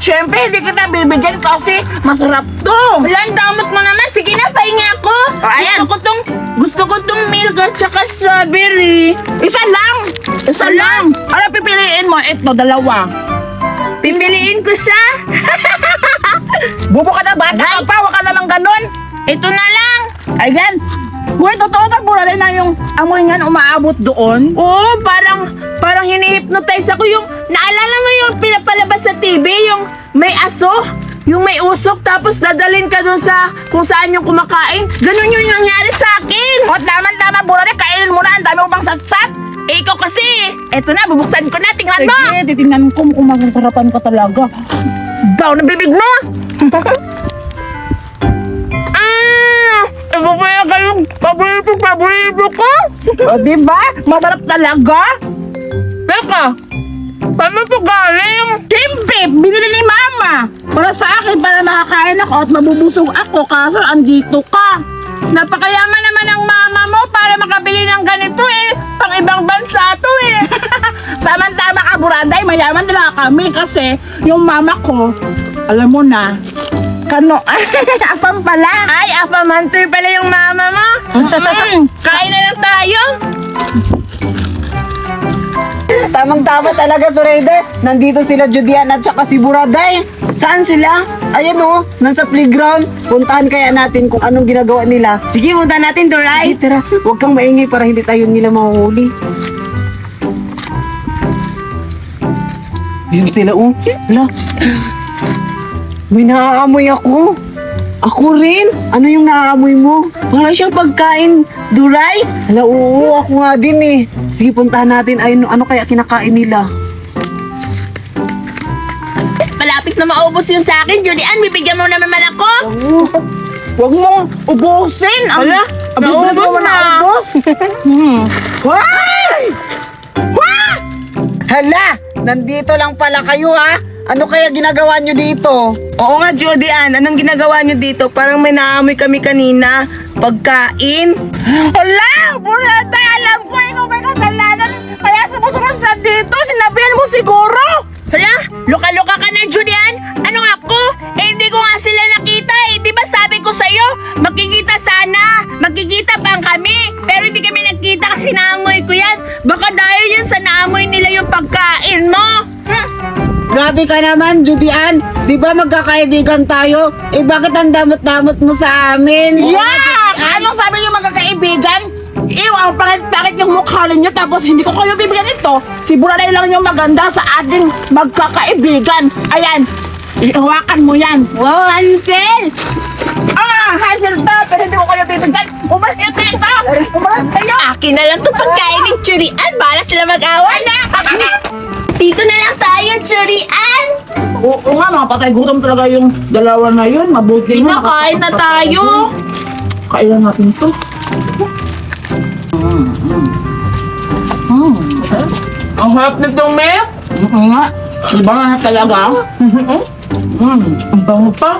syempre, hindi kita bibigyan kasi masarap to. Wala, ang damot mo naman. Sige na, pahinga ako. Oh, ayan. Gusto ko tong milk at saka strawberry. Isa lang. Isa lang. Ano pipiliin mo? Ito, dalawa. Pipiliin ko siya. Bubo ka na, bata ka pa. Huwag ka namang ganun. Ito na lang. Ayan. Uy, totoo ba, Buralay, na yung amoy nga umaabot doon? Oo, parang hini-hypnotize ako. Yung, naalala mo yung pinapalabas sa TV? Yung may aso? Yung may usok, tapos dadalhin ka dun sa kung saan yung kumakain. Ganun yung nangyari sa akin. O, tama, Buralay, kainin mo na. Ang dami mo bang satsat? Eh, ikaw kasi. Eto na, bubuksan ko na. Tingnan mo. Sige, titingnan ko kung masasarapan ka talaga. Baw na bibig mo. Iba pa yung kayong paborito ko. O, diba? Masarap talaga. Teka, paano to galing? Siyempre, binili ni Mama. Para sa akin, para makakain ako at mabubusog ako kaso andito ka. Napakayaman naman ng mama mo para makabili ng ganito eh. Pang ibang bansa to eh. Tama-tama ka, Buraday. Mayaman talaga kami kasi yung mama ko, alam mo na, afam pala. Ay, Afam Hunter pala yung mama mo. Kain na lang tayo. Tamang-tama talaga, Zoraide. Nandito sila Judian at saka si Buraday. Saan sila? Ayan o, nasa playground. Puntahan kaya natin kung anong ginagawa nila. Sige, punta natin, Doray. Ay, tara, huwag kang maingay para hindi tayo nila mahuhuli. Yun sila, oh. Hala. May naaamoy ako. Ako rin? Ano yung naaamoy mo? Para siyang pagkain, Duray. Hala, oo, ako nga din eh. Sige, puntahan natin. Ay, ano kaya kinakain nila? Malapit na maubos yun sa akin, Julian. Bibigyan mo naman ako. Huwag mong ubusin. Hala, Abilis naubos mo na. naubos. Hoy! Hala, nandito lang pala kayo ha. Ano kaya ginagawa nyo dito? Oo nga, Jody Ann. Anong ginagawa niyo dito? Parang may naamoy kami kanina. Pagkain. Hala! Buraday, alam ko ikaw may kasalanan. Kaya sumusunod na dito. Sinabihan mo siguro. Hala, luka-luka ka na, Julian. Ano ako? Eh, hindi ko nga sila nakita eh. Di ba sabi ko sa'yo, magkikita sana. Magkikita bang kami? Pero hindi kami nagkita kasi naamoy ko yan. Baka dahil yan sa naamoy nila yung pagkain mo. Grabe ka naman, Judian. Di ba magkakaibigan tayo? Eh bakit ang damot-damot mo sa amin? Yeah! Anong sabi niyo magkakaibigan? Ew, ang pangit-pangit yung mukha ninyo tapos hindi ko kayo bibigyan ito. Si Buraday lang yung maganda sa ating magkakaibigan. Ayan, ihawakan mo yan. Wow, Hansel! Hansel to, pero hindi ko kayo bibigyan. Umalis kayo dito! Umalis kayo! Akin na lang to pagkain ng Churian. Bahala sila mag-away na. Dito na lang tayo, Churian. Oo nga, mga patay gutom talaga yung dalawa na yun. Mabuti na. Kinakain na tayo. Kailan natin to. Ang harap nitong milk. Oo nga. Di ba nga talaga? Ang bango pa.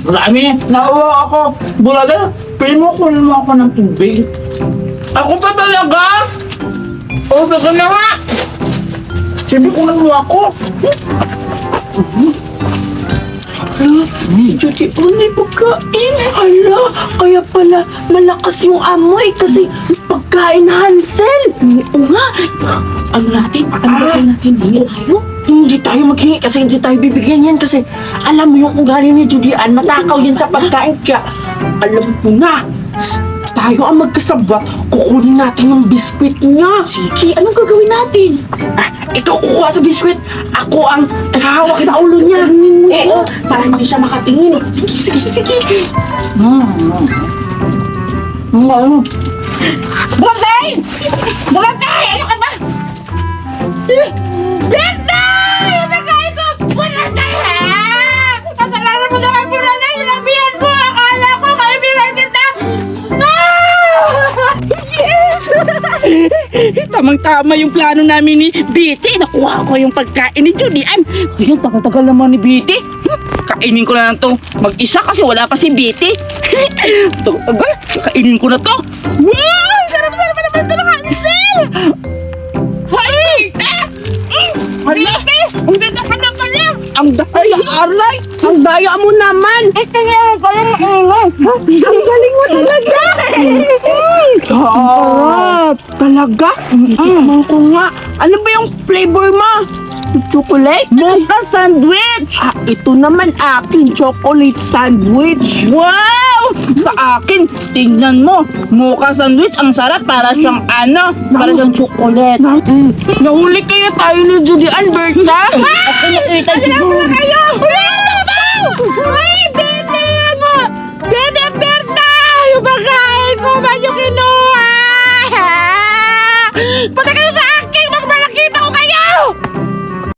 Marami. Nauwa ako. Buraday, pwede mo kunin mo ako ng tubig. Ako pa talaga. Oh, baka na nga. Siyempre kunin mo ako. Si Jody Ann may pagkain. Hala, kaya pala malakas yung amoy kasi pagkain na Hansel. Oo nga. Ano natin? Natin? Hingi tayo? Hindi tayo maghingi kasi hindi tayo bibigyan yan kasi alam mo yung ugali ni Jody Ann, matakaw yan sa pagkain kaya alam ko na. Tayo ang magkasabot, kukunin natin yung biskwit niya. Sige, anong gagawin natin? Ikaw kukuha sa biskwit, ako ang hawak sa ulo niya. Oo, para hindi siya makatingin. Sige. Buraday! Buraday! Ano ka ba? Buraday! Ang pagkain ko! Buraday! Kasalanan mo naman, Buraday! Sinabihan mo! Akala ko kaibigan kita! Yes! Tamang-tama yung plano namin ni Biti. Nakuha ko yung pagkain ni Julian. Ayan, tagal-tagal naman ni Biti. Kainin ko na lang to. Mag-isa kasi wala pa si Biti. Ito, aba, kainin ko na to. Wow! Sarap-sarap na naman ito ng Hansel! Hoy, Biti! Biti! Ang ganda ka na pala! Ang daya, aray! Ang daya mo naman! Ang galing mo talaga! Sarap! Talaga? Tikman ko nga. Ano ba yung flavor mo? Chocolate? Mocha sandwich! Ah, ito naman akin, chocolate sandwich. Wow! Sa akin, tingnan mo, mocha sandwich, ang sarap para siyang para siyang chocolate. Nahuli kaya tayo ni Judy Alberta? Ako nakita siguro. Kayo! Wala na ba?